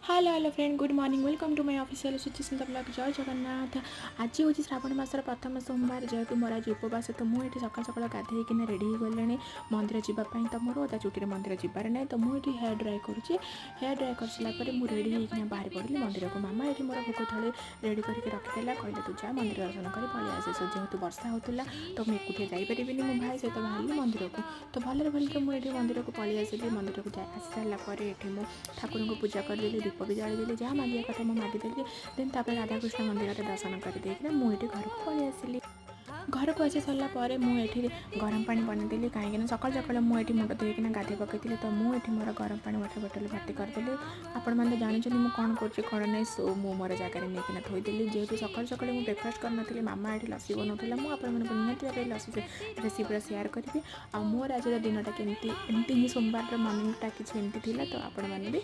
Hello hello friend good morning welcome to my official Suchismita blog जय जगन्नाथ। आज हूँ श्रावण मासर प्रथम सोमवार जेहेतु मोर आज उपवास तो मुझे सकाल सकाल गाधेकिना रेडी हो गले मंदिर जावाई तो मोर ओदा चुटी मंदिर जबार ना तो मुझे हेयर ड्राई करुँचे। हेयर ड्राई कर सारापर मुझे रेडी होना बाहर पड़ी मंदिर को मामा ये मोर भोग थले रेडी करके रखीदेला कहले तू जा मंदिर दर्शन कर पलि आसे जेहेतु वर्षा होता तो मुझे एकुटिया जापरि मो भाई सहित बाहर मंदिर को तो भले भले मुझे मंदिर को पलि आसली मंदिर को आसी सारापर ये ठाकुर को पूजा करदेली दीप भी जादेली जहाँ मागिया कथा मुझे मागिदेली देन राधाकृष्ण मंदिर दर्शन करदेकिना मुझे घर को पलि आसली। घर को आसी सारापर मुझे गरम पानी बनईदेली कहीं सकाल सकाल मुझे मुंड धोईकिना गाधे पकईली तो मुझे मोर गरम पानी वाटर बोतल भर्ती करदेली। आपण मैंने जानते मुझे कौन कर ना सो मु मोर जगार नहीं थोदेली जेहेतु सकाल सकाल मुझे ब्रेकफास्ट कर मामा ये लसी बनाऊला मुझे निहत भाव लसी रेसिपी सेयार करी आ मोर आज दिनटा केमती एमती ही सोमवार मॉर्निंगटा किसी एमती थी तो आपण मैंने भी